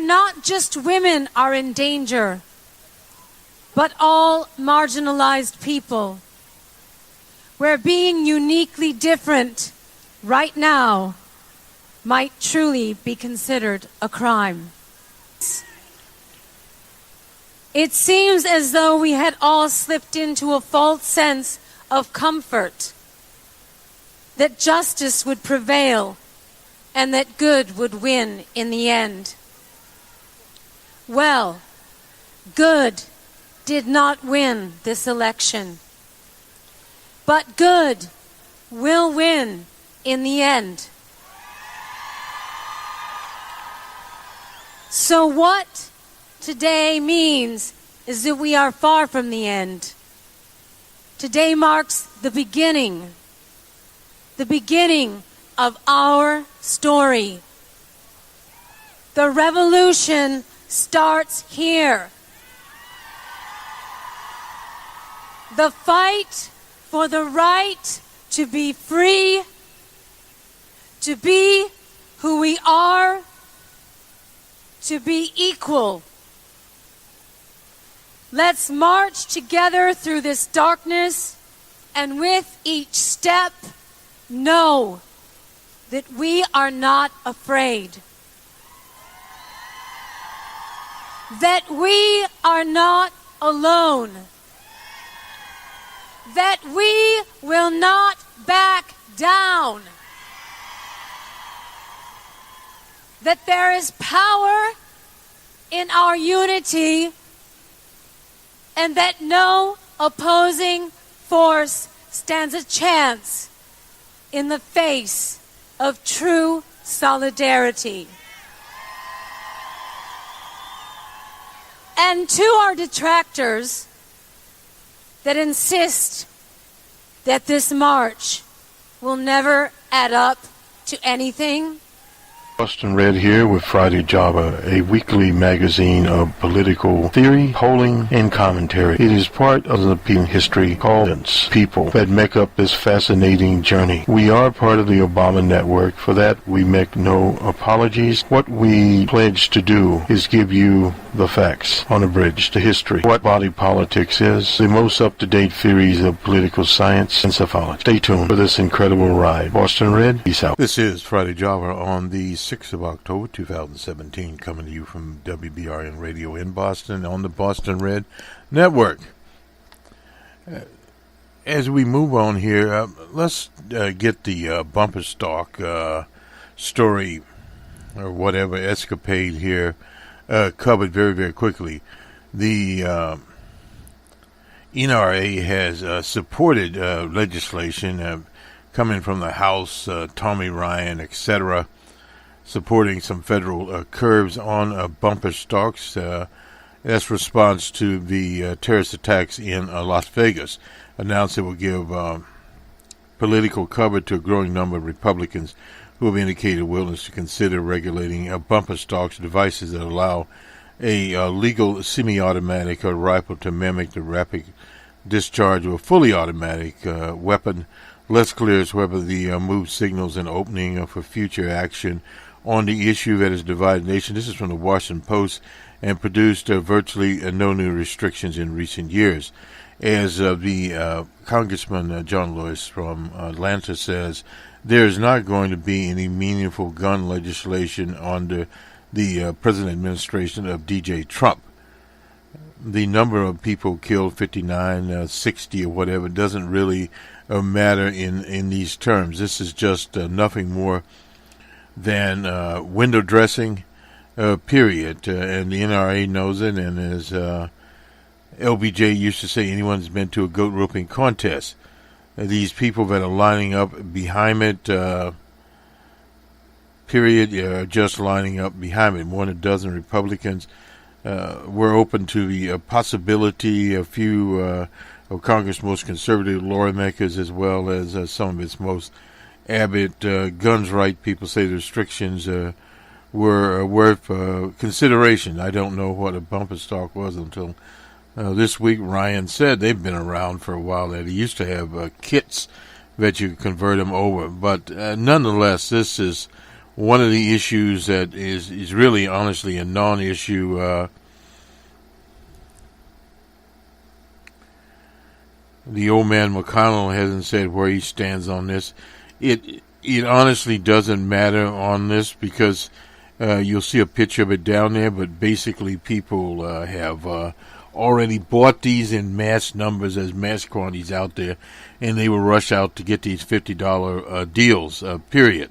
not just women are in danger, but all marginalized people, where being uniquely different right now might truly be considered a crime. It seems as though we had all slipped into a false sense of comfort, that justice would prevail and that good would win in the end. Well, good did not win this election, but good will win in the end. So what today means is that we are far from the end. Today marks the beginning of our story. The revolution starts here. The fight for the right to be free, to be who we are, to be equal. Let's march together through this darkness, and with each step, know that we are not afraid. That we are not alone. That we will not back down. That there is power in our unity, and that no opposing force stands a chance in the face of true solidarity. And to our detractors that insist that this march will never add up to anything, Boston Red here with Friday Java, a weekly magazine of political theory, polling, and commentary. It is part of the history called people that make up this fascinating journey. We are part of the Obama network. For that, we make no apologies. What we pledge to do is give you the facts on a bridge to history. What body politics is, the most up-to-date theories of political science and psychology. Stay tuned for this incredible ride. Boston Red, peace out. This is Friday Java on the 6th of October 2017, coming to you from WBRN Radio in Boston on the Boston Red Network. As we move on here, let's get the bumper stock story or whatever escapade here covered very, very quickly. The NRA has supported legislation coming from the House, Tommy Ryan, etc., supporting some federal curbs on bumper stocks. That's response to the terrorist attacks in Las Vegas. Announced it will give political cover to a growing number of Republicans who have indicated willingness to consider regulating bumper stocks, devices that allow a legal semi-automatic rifle to mimic the rapid discharge of a fully automatic weapon. Less clear is whether the move signals an opening for future action on the issue that has divided the nation. This is from the Washington Post, and produced virtually no new restrictions in recent years. As the Congressman John Lewis from Atlanta says, there is not going to be any meaningful gun legislation under the present administration of DJ Trump. The number of people killed, 59, 60 or whatever, doesn't really matter in these terms. This is just nothing more than window dressing, period. And the NRA knows it, and as LBJ used to say, anyone's been to a goat roping contest. These people that are lining up behind it, period, are just lining up behind it. More than a dozen Republicans were open to the possibility, a few of Congress' most conservative lawmakers, as well as some of its most avid guns right people, say the restrictions were worth consideration. I don't know what a bumper stock was until this week. Ryan said they've been around for a while, that he used to have kits that you convert them over. But nonetheless, this is one of the issues that is really honestly a non-issue. The old man McConnell hasn't said where he stands on this. It honestly doesn't matter on this because you'll see a picture of it down there, but basically people have already bought these in mass numbers as mass quantities out there, and they will rush out to get these $50 deals, period.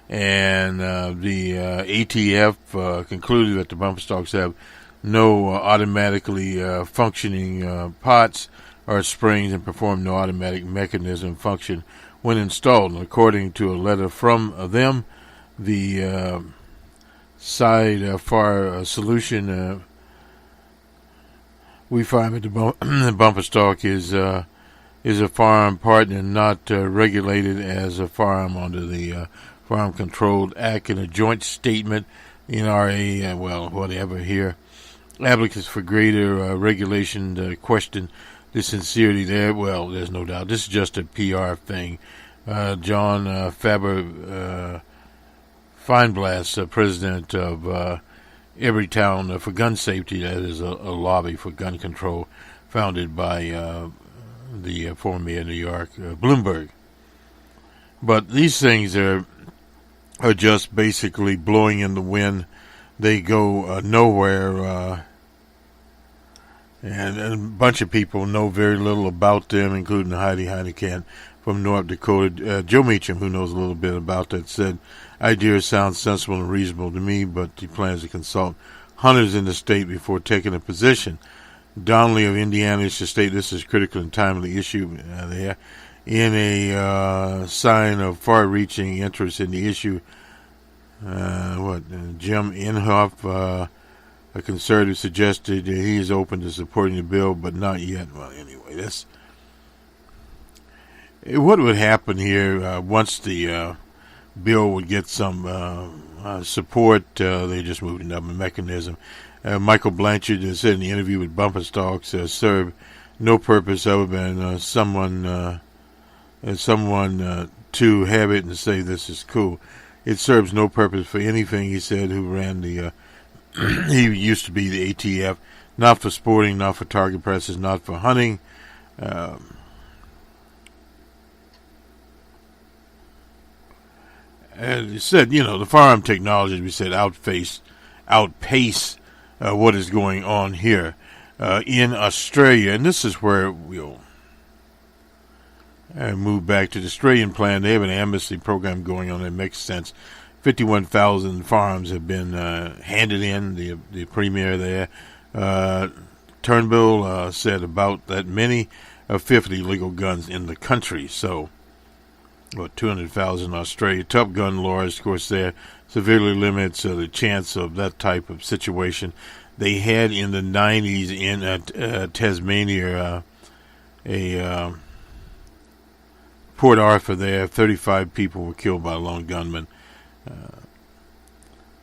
And the ATF concluded that the bumper stocks have no automatically functioning pots or springs and perform no automatic mechanism function when installed. And according to a letter from them, the side fire solution we find that the bumper stock is a firearm part and not regulated as a firearm under the Firearm Control Act. In a joint statement, NRA, whatever here, advocates for greater regulation question the sincerity there. Well, there's no doubt. This is just a PR thing. John Faber Feinblast, president of Everytown for Gun Safety, that is a lobby for gun control founded by the former mayor of New York, Bloomberg. But these things are just basically blowing in the wind. They go nowhere, and a bunch of people know very little about them, including Heidi Heinekamp from North Dakota. Joe Meacham, who knows a little bit about that, said, "Ideas sound sensible and reasonable to me, but he plans to consult hunters in the state before taking a position." Donnelly of Indiana should state this is critical and timely issue there. In a sign of far-reaching interest in the issue, Jim Inhofe, a conservative, suggested that he is open to supporting the bill, but not yet. Well, anyway, that's what would happen here once the bill would get some support. They just moved another mechanism. Michael Blanchard said in the interview with Bumper Stocks, serve no purpose other than someone to have it and say this is cool. It serves no purpose for anything, he said, who ran the he used to be the ATF, not for sporting, not for target practice, not for hunting. And he said, the firearm technology, as we said, outpace what is going on here in Australia. And this is where we'll move back to the Australian plan. They have an amnesty program going on that makes sense. 51,000 firearms have been handed in. The premier there, Turnbull, said about that many, 50 legal guns in the country. So, 200,000 in Australia. Tough gun laws, of course, there severely limits the chance of that type of situation. They had in the 90s in Tasmania a Port Arthur there, 35 people were killed by lone gunmen.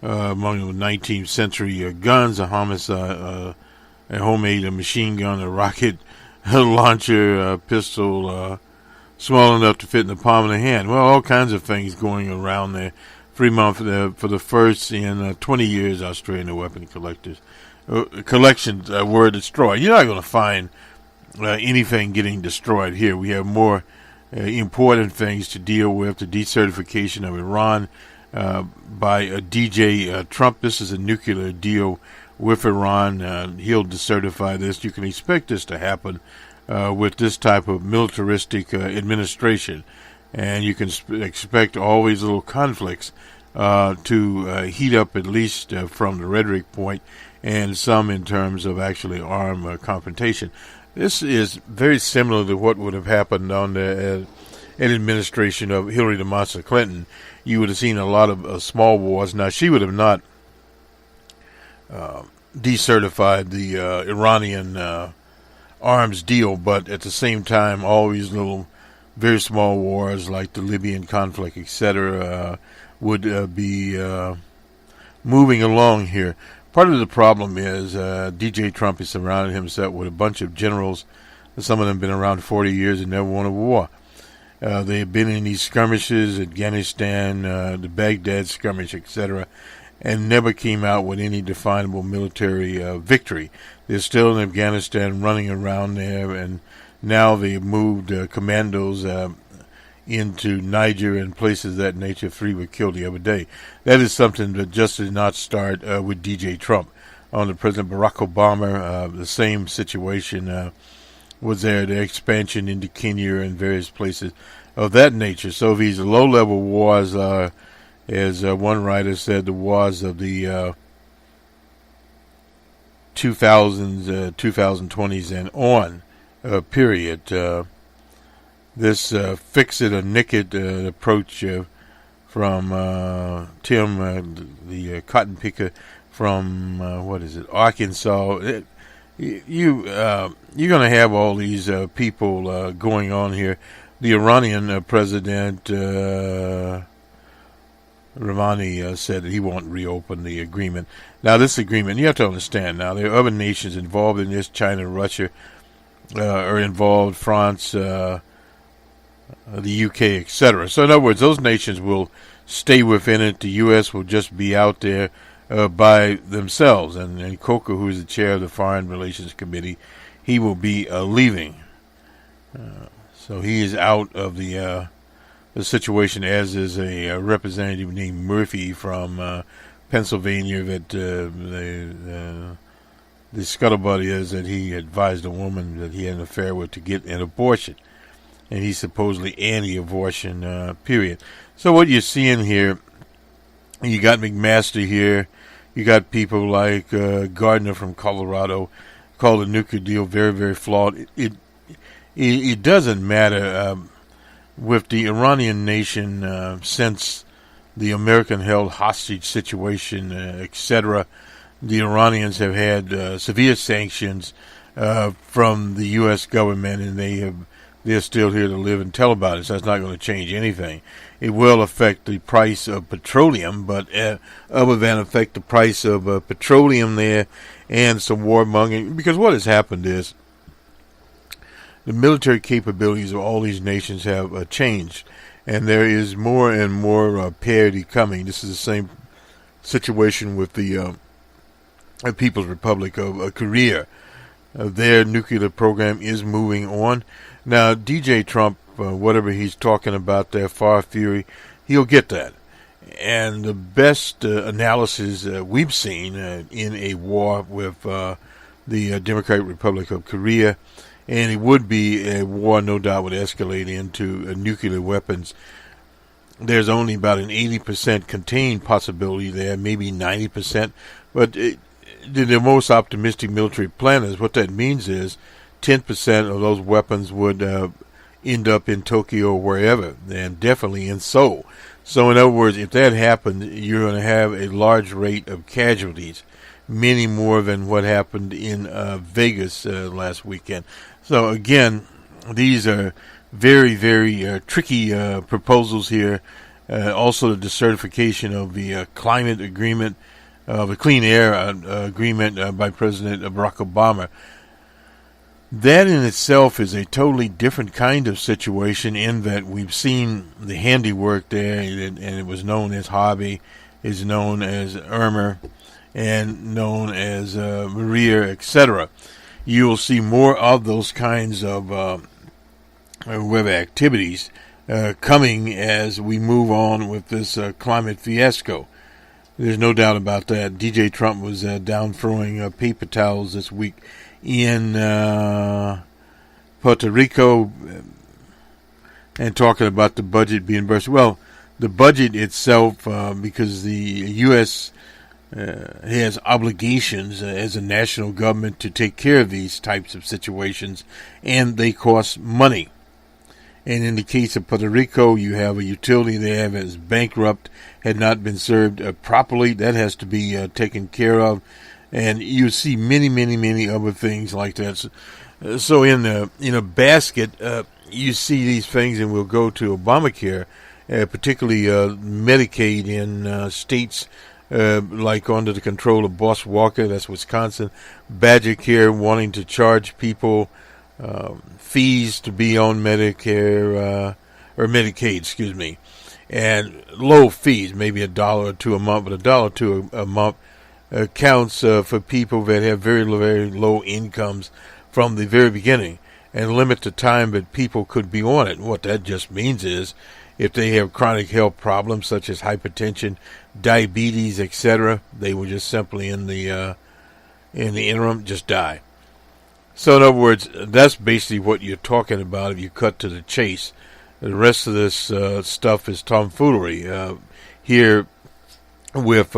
Among the 19th century guns, a homicide, a homemade machine gun, a rocket launcher, a pistol small enough to fit in the palm of the hand. Well, all kinds of things going around there. Fremont for the first in 20 years, Australian weapon collections were destroyed. You're not going to find anything getting destroyed here. We have more important things to deal with. The decertification of Iran by DJ Trump. This is a nuclear deal with Iran. He'll decertify this. You can expect this to happen with this type of militaristic administration. And you can expect all these little conflicts to heat up, at least from the rhetoric point, and some in terms of actually armed confrontation. This is very similar to what would have happened on the administration of Hillary the Monster Clinton. You would have seen a lot of small wars. Now, she would have not decertified the Iranian arms deal, but at the same time, all these little very small wars like the Libyan conflict, etc., would be moving along here. Part of the problem is DJ Trump has surrounded himself with a bunch of generals. Some of them have been around 40 years and never won a war. They have been in these skirmishes, Afghanistan, the Baghdad skirmish, etc., and never came out with any definable military victory. They're still in Afghanistan running around there, and now they've moved commandos into Niger and places of that nature. 3 were killed the other day. That is something that just did not start with DJ Trump. Under President Barack Obama, the same situation was there, the expansion into Kenya and various places of that nature. So these low-level wars are, as one writer said, the wars of the 2000s, 2020s and on period. This fix-it or nick-it approach from Tim, the cotton picker from, Arkansas. You're going to have all these people going on here. The Iranian president, Rouhani, said that he won't reopen the agreement. Now, this agreement, you have to understand now, there are other nations involved in this. China, Russia are involved, France, the UK, etc. So, in other words, those nations will stay within it. The U.S. will just be out there by themselves. And Coker, who is the chair of the Foreign Relations Committee, he will be leaving. So he is out of the situation, as is a representative named Murphy from Pennsylvania. That the scuttlebutt is that he advised a woman that he had an affair with to get an abortion. And he's supposedly anti-abortion, period. So what you're seeing here, you got McMaster here, you got people like Gardner from Colorado, called the nuclear deal very, very flawed. It doesn't matter with the Iranian nation since the American-held hostage situation, etc. The Iranians have had severe sanctions from the U.S. government, and they're still here to live and tell about it. So that's not going to change anything. It will affect the price of petroleum, but other than affect the price of petroleum there and some warmongering, because what has happened is the military capabilities of all these nations have changed, and there is more and more parity coming. This is the same situation with the People's Republic of Korea. Their nuclear program is moving on. Now, DJ Trump, whatever he's talking about, that far fury, he'll get that. And the best analysis we've seen in a war with the Democratic Republic of Korea, and it would be a war, no doubt, would escalate into nuclear weapons. There's only about an 80% contained possibility there, maybe 90%. But the most optimistic military planners, what that means is 10% of those weapons would end up in Tokyo or wherever, and definitely in Seoul. So in other words, if that happens, you're going to have a large rate of casualties, many more than what happened in Vegas last weekend. So again, these are very, very tricky proposals here. Also the decertification of the climate agreement, the Clean Air Agreement by President Barack Obama. That in itself is a totally different kind of situation, in that we've seen the handiwork there, and it was known as Harvey, is known as Irma, and known as Maria, etc. You will see more of those kinds of web activities coming as we move on with this climate fiasco. There's no doubt about that. DJ Trump was down throwing paper towels this week in Puerto Rico and talking about the budget being burst. Well, the budget itself, because the U.S. Has obligations as a national government to take care of these types of situations, and they cost money. And in the case of Puerto Rico, you have a utility there that is bankrupt, had not been served properly. That has to be taken care of. And you see many, many, many other things like that. So in a basket, you see these things, and we'll go to Obamacare, particularly Medicaid in states like under the control of Boss Walker, that's Wisconsin. Badger Care wanting to charge people fees to be on Medicare, or Medicaid, excuse me, and low fees, maybe $1 or $2 a month, but $1 or $2 a month counts for people that have very, very low incomes from the very beginning, and limit the time that people could be on it. And what that just means is, if they have chronic health problems such as hypertension, diabetes, etc., they will just simply in the interim just die. So in other words, that's basically what you're talking about if you cut to the chase. The rest of this stuff is tomfoolery. Here with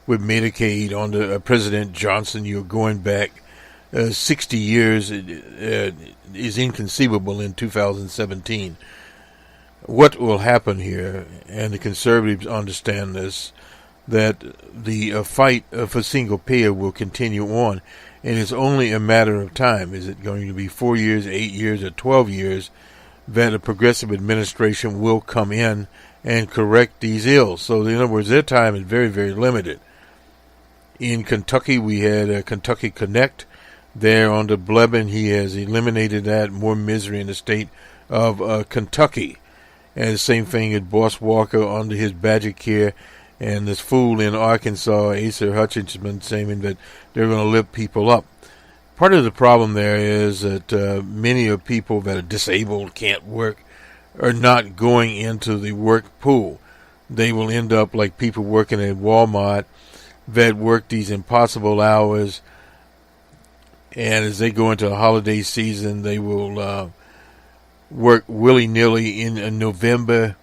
Medicaid under President Johnson, you're going back 60 years. Is inconceivable in 2017. What will happen here, and the conservatives understand this, that the fight for single payer will continue on, and it's only a matter of time. Is it going to be 4 years, 8 years, or 12 years that a progressive administration will come in and correct these ills? So in other words, their time is very, very limited. In Kentucky, we had Kentucky Connect. There under Blevin, he has eliminated that, more misery in the state of Kentucky. And the same thing at Boss Walker under his Badger Care, and this fool in Arkansas, Asa Hutchinson, saying that they're going to lift people up. Part of the problem there is that many of people that are disabled, can't work, are not going into the work pool. They will end up like people working at Walmart that work these impossible hours, and as they go into the holiday season, they will work willy-nilly in November,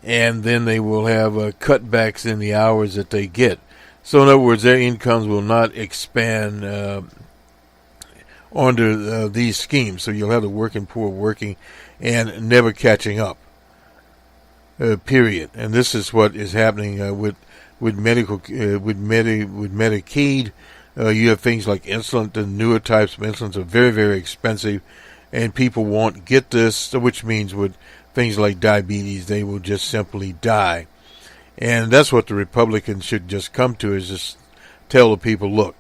and then they will have cutbacks in the hours that they get. So in other words, their incomes will not expand under these schemes. So you'll have the working poor working and never catching up, period. And this is what is happening with Medicaid. You have things like insulin. The newer types of insulins are very, very expensive, and people won't get this, which means with things like diabetes, they will just simply die. And that's what the Republicans should just come to, is just tell the people, look,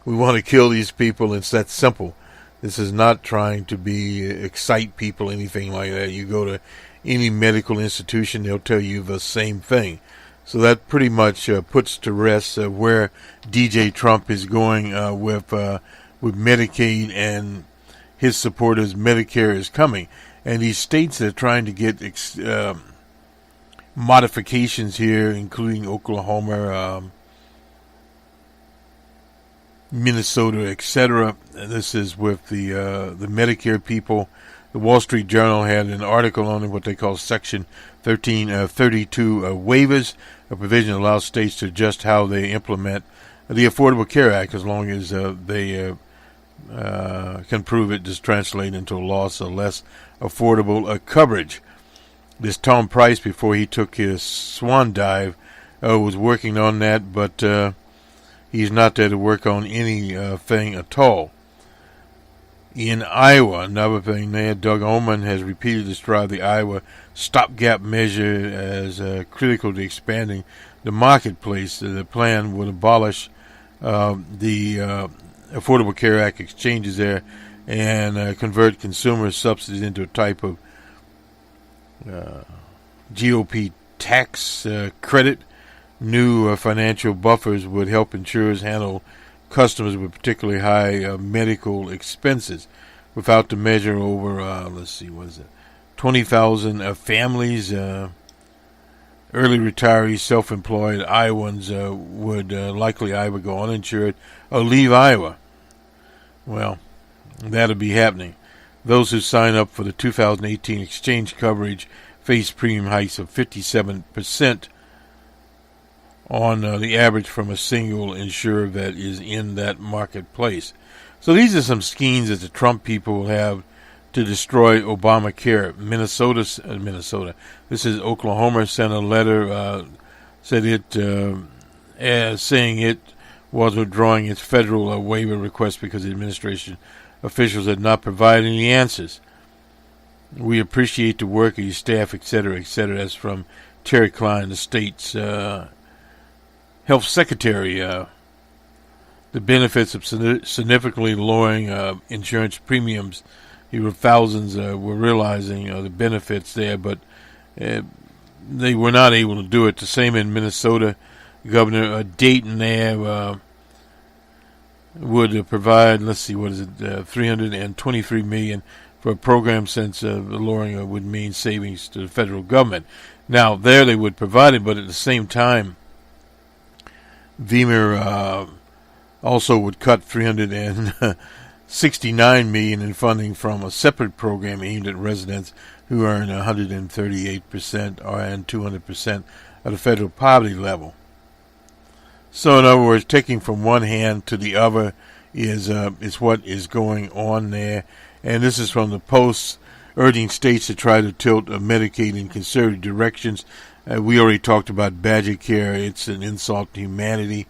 we want to kill these people. It's that simple. This is not trying to excite people, anything like that. You go to any medical institution, they'll tell you the same thing. So that pretty much puts to rest where DJ Trump is going with Medicaid and his supporters. Medicare is coming. And these states that are trying to get modifications here, including Oklahoma, Minnesota, etc. This is with the Medicare people. The Wall Street Journal had an article on what they call Section 1332 waivers, a provision that allows states to adjust how they implement the Affordable Care Act, as long as they can prove it does translate into a loss of less affordable coverage. This Tom Price, before he took his swan dive, was working on that, but he's not there to work on anything at all. In Iowa, another thing there, Doug Oman has repeatedly described the Iowa stopgap measure as critical to expanding the marketplace. The plan would abolish the Affordable Care Act exchanges there and convert consumer subsidies into a type of GOP tax credit. New financial buffers would help insurers handle customers with particularly high medical expenses. Without the measure, over 20,000 families, early retirees, self-employed Iowans would likely either go uninsured or leave Iowa. Well, that'll be happening. Those who sign up for the 2018 exchange coverage face premium hikes of 57% on the average from a single insurer that is in that marketplace. So these are some schemes that the Trump people will have to destroy Obamacare. Minnesota. This is Oklahoma sent a letter, said it, saying it was withdrawing its federal waiver request because the administration officials had not provided any answers. We appreciate the work of your staff, etc., etc. That's from Terry Klein, the state's health secretary. The benefits of significantly lowering insurance premiums thousands were realizing the benefits there, but they were not able to do it. The same in Minnesota. Governor Dayton there would provide, let's see, what is it, $323 million for a program, since the lowering would mean savings to the federal government. Now, there they would provide it, but at the same time, Vemer also would cut $369 million in funding from a separate program aimed at residents who earn 138% and 200% of the federal poverty level. So, in other words, taking from one hand to the other is what is going on there. And this is from the Post, urging states to try to tilt Medicaid in conservative directions. We already talked about Badger Care. It's an insult to humanity.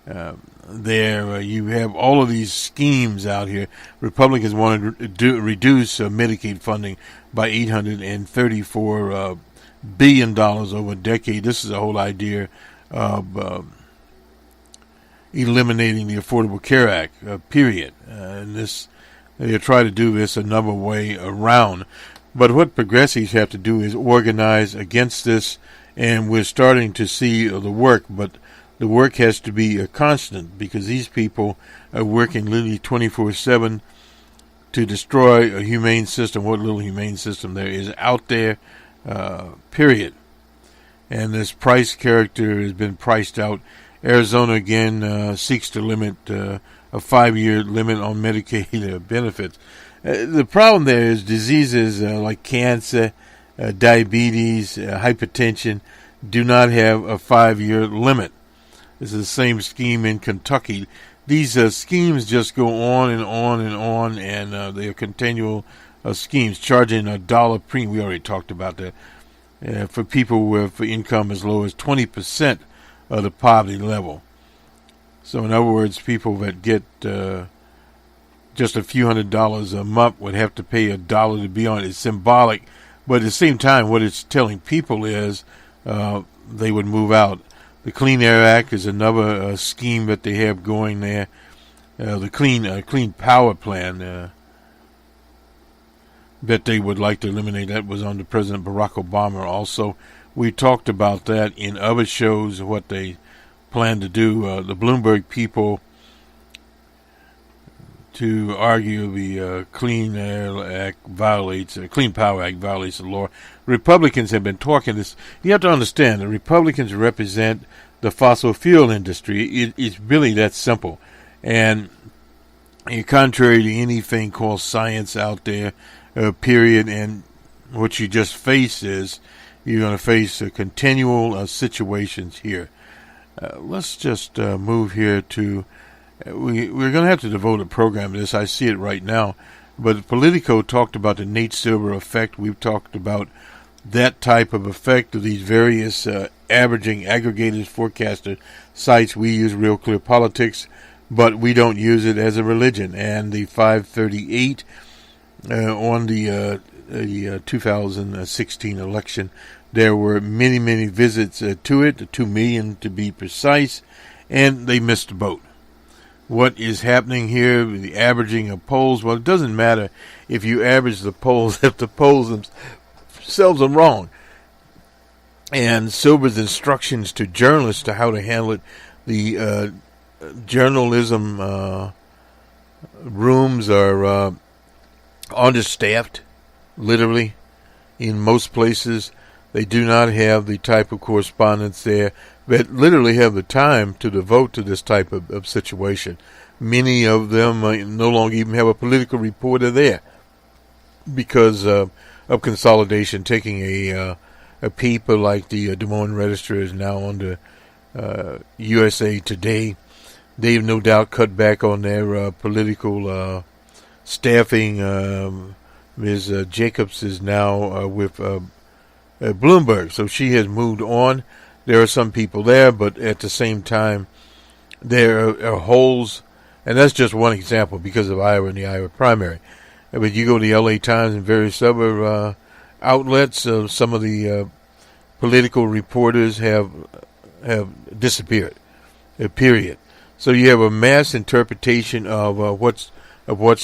You have all of these schemes out here. Republicans want to reduce Medicaid funding by $834 billion over a decade. This is the whole idea of eliminating the Affordable Care Act, period. And they try to do this another way around. But what progressives have to do is organize against this, and we're starting to see the work, but the work has to be constant, because these people are working literally 24/7 to destroy a humane system, what little humane system there is out there, period. And this price character has been priced out. Arizona again seeks to limit a 5-year limit on Medicaid benefits. The problem there is diseases like cancer, diabetes, hypertension do not have a 5-year limit. This is the same scheme in Kentucky. These schemes just go on and on and on, and they are continual schemes, charging $1 premium. We already talked about that. For people with income as low as 20% of the poverty level. So, in other words, people that get just a few $100s a month would have to pay $1 to be on it. It's symbolic, but at the same time, what it's telling people is they would move out. The Clean Air Act is another scheme that they have going there. The Clean Power Plan that they would like to eliminate, that was under President Barack Obama also. We talked about that in other shows, what they plan to do. The Bloomberg people, to argue the Clean Air Act violates, Clean Power Act violates the law. Republicans have been talking this. You have to understand, the Republicans represent the fossil fuel industry. It's really that simple. And contrary to anything called science out there, period, and what you just face is, you're going to face continual situations here. Let's just move here to... We're going to have to devote a program to this. I see it right now. But Politico talked about the Nate Silver effect. We've talked about that type of effect of these various averaging, aggregated forecaster sites. We use Real Clear Politics, but we don't use it as a religion. And the 538 on the 2016 election, there were many, many visits to it, 2 million to be precise, and they missed the boat. What is happening here, the averaging of polls? Well, it doesn't matter if you average the polls if the polls themselves are wrong. And Silver's instructions to journalists to how to handle it, the journalism rooms are understaffed, literally, in most places. They do not have the type of correspondents there that literally have the time to devote to this type of situation. Many of them no longer even have a political reporter there because of consolidation. Taking a paper like the Des Moines Register is now under USA Today. They've no doubt cut back on their political staffing. Ms. Jacobs is now with Bloomberg, so she has moved on. There are some people there, but at the same time, there are holes, and that's just one example because of Iowa and the Iowa primary. But you go to the LA Times and various other outlets, some of the political reporters have disappeared, period. So you have a mass interpretation of what's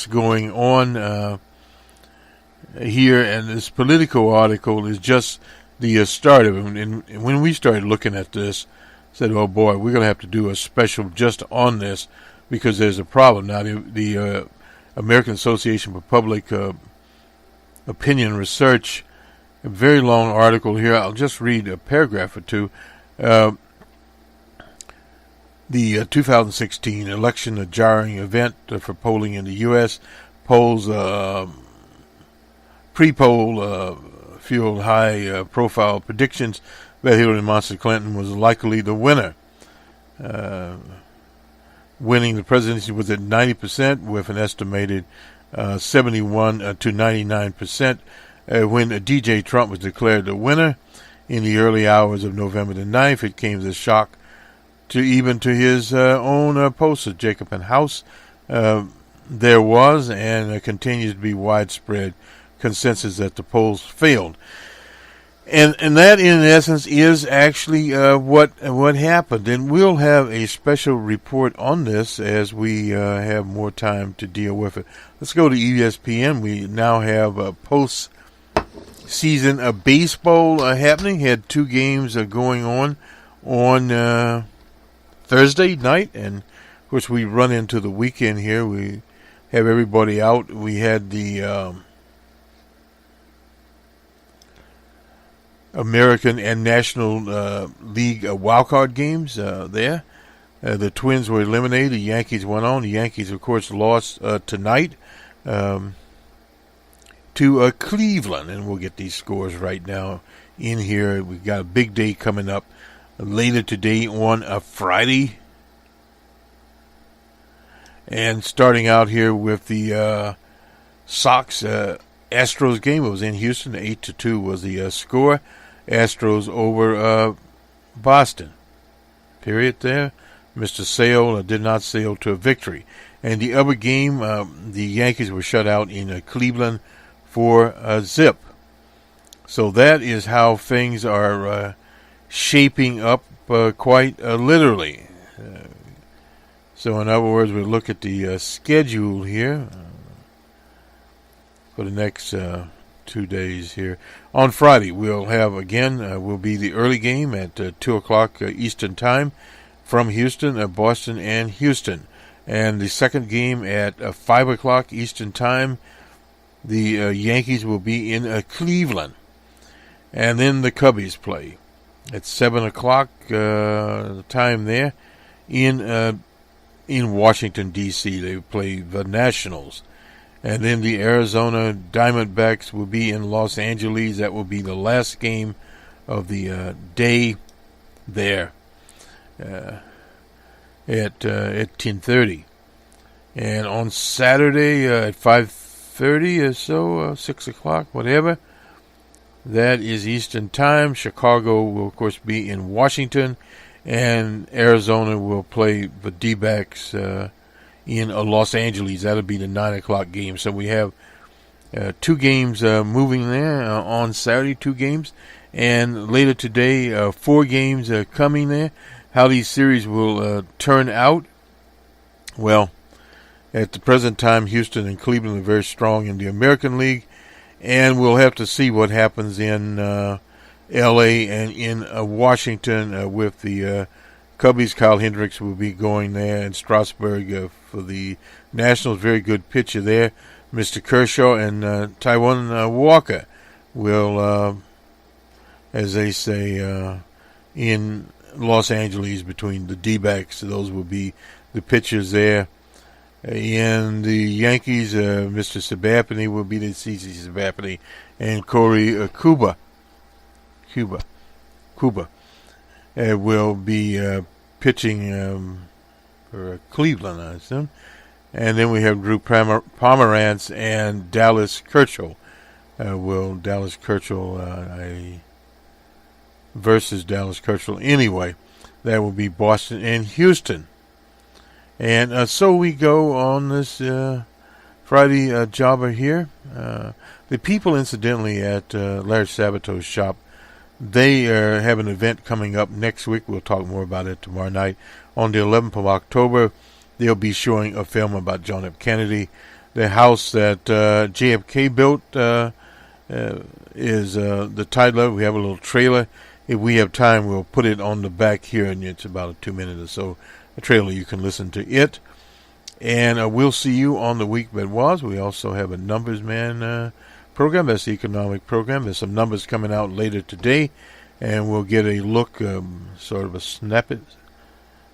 going on. here, and this Politico article is just the start of it. And when we started looking at this, said, "Oh boy, we're going to have to do a special just on this because there's a problem." Now, the American Association for Public Opinion Research, a very long article here. I'll just read a paragraph or two. The 2016 election, a jarring event for polling in the U.S. Polls, pre-poll fueled high-profile predictions that Hillary Monster Clinton was likely the winner. Winning the presidency was at 90% with an estimated 71 to 99% when DJ Trump was declared the winner. In the early hours of November the 9th, it came as a shock to his own pollsters, Jacob and House. There was and continues to be widespread consensus that the polls failed. And that, in essence, is actually what happened. And we'll have a special report on this as we have more time to deal with it. Let's go to ESPN. We now have a post-season baseball happening. Had two games going on Thursday night. And, of course, we run into the weekend here. We have everybody out. We had the American and National League wildcard games there. The Twins were eliminated. The Yankees went on. The Yankees, of course, lost tonight to Cleveland. And we'll get these scores right now in here. We've got a big day coming up later today on a Friday. And starting out here with the Sox Astros game. It was in Houston. 8-2 was the score. Astros over Boston. Period there. Mr. Sale did not sail to a victory. And the other game, the Yankees were shut out in Cleveland for a zip. So that is how things are shaping up quite literally. So in other words, we'll look at the schedule here for the next 2 days here. On Friday, we'll have again, will be the early game at 2 o'clock Eastern Time from Houston, Boston, and Houston. And the second game at 5 o'clock Eastern Time, the Yankees will be in Cleveland. And then the Cubbies play at 7 o'clock the time there in Washington, D.C. They play the Nationals. And then the Arizona Diamondbacks will be in Los Angeles. That will be the last game of the day there at 10:30. And on Saturday at 5:30 or so, 6 o'clock, whatever, that is Eastern Time. Chicago will, of course, be in Washington. And Arizona will play the D-backs in Los Angeles. That'll be the 9 o'clock game. So we have two games moving there on Saturday, two games. And later today, 4 games coming there. How these series will turn out? Well, at the present time, Houston and Cleveland are very strong in the American League. And we'll have to see what happens in L.A. and in Washington with the Cubbies. Kyle Hendricks will be going there, and Strasburg for the Nationals. Very good pitcher there. Mr. Kershaw and Taijuan Walker will, as they say, in Los Angeles between the D-backs. Those will be the pitchers there. In the Yankees, Mr. Sabapany will be the CC Sabapany, and Corey Cuba will be pitching for Cleveland, I assume. And then we have Drew Pomeranz and Dallas Keuchel. Dallas Keuchel versus Dallas Keuchel anyway. That will be Boston and Houston. And so we go on this Friday jobber here. The people, incidentally, at Larry Sabato's shop, they have an event coming up next week. We'll talk more about it tomorrow night. On the 11th of October, they'll be showing a film about John F. Kennedy. The house that JFK built is the title of it. We have a little trailer. If we have time, we'll put it on the back here, and it's about a 2-minute or so a trailer. You can listen to it. And we'll see you on the week that was. We also have a Numbers Man program. That's the economic program. There's some numbers coming out later today, and we'll get a look, sort of a snippet,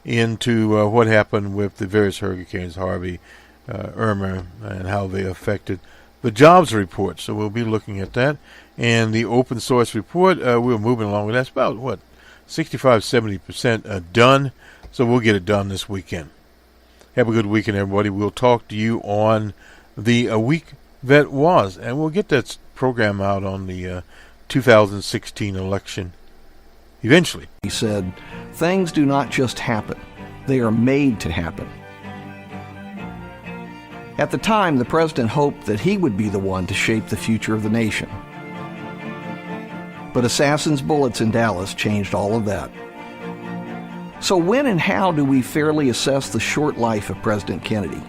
into what happened with the various hurricanes, Harvey, Irma, and how they affected the jobs report. So we'll be looking at that. And the open source report, we're moving along with that. It's about, 65-70% done. So we'll get it done this weekend. Have a good weekend, everybody. We'll talk to you on the week that was. And we'll get that program out on the 2016 election eventually. He said, "Things do not just happen. They are made to happen." At the time, the president hoped that he would be the one to shape the future of the nation. But assassins' bullets in Dallas changed all of that. So when and how do we fairly assess the short life of President Kennedy?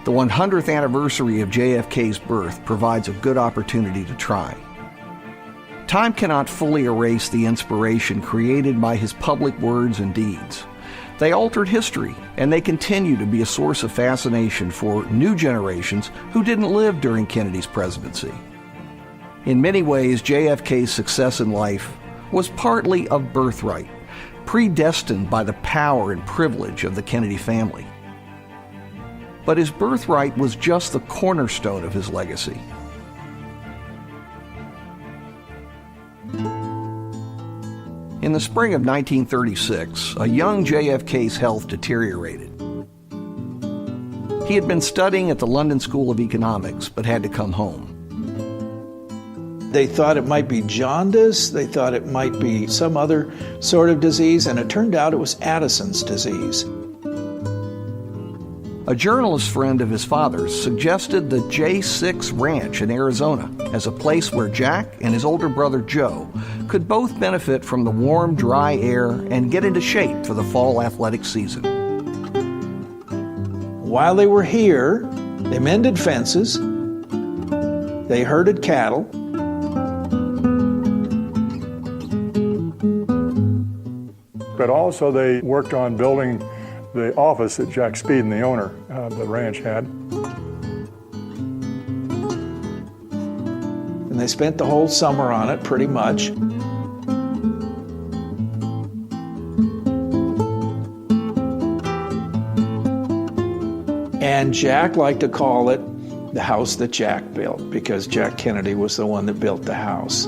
The 100th anniversary of JFK's birth provides a good opportunity to try. Time cannot fully erase the inspiration created by his public words and deeds. They altered history, and they continue to be a source of fascination for new generations who didn't live during Kennedy's presidency. In many ways, JFK's success in life was partly of birthright, predestined by the power and privilege of the Kennedy family. But his birthright was just the cornerstone of his legacy. In the spring of 1936, a young JFK's health deteriorated. He had been studying at the London School of Economics, but had to come home. They thought it might be jaundice, they thought it might be some other sort of disease, and it turned out it was Addison's disease. A journalist friend of his father's suggested the J6 Ranch in Arizona as a place where Jack and his older brother Joe could both benefit from the warm, dry air and get into shape for the fall athletic season. While they were here, they mended fences, they herded cattle, but also they worked on building the office that Jack Speeden, the owner of the ranch, had. and they spent the whole summer on it pretty much. And Jack liked to call it the house that Jack built, because Jack Kennedy was the one that built the house.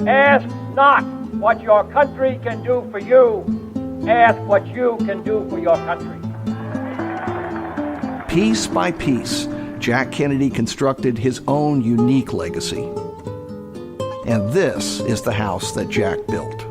Ask not what your country can do for you. Ask what you can do for your country. Piece by piece, Jack Kennedy constructed his own unique legacy. And this is the house that Jack built.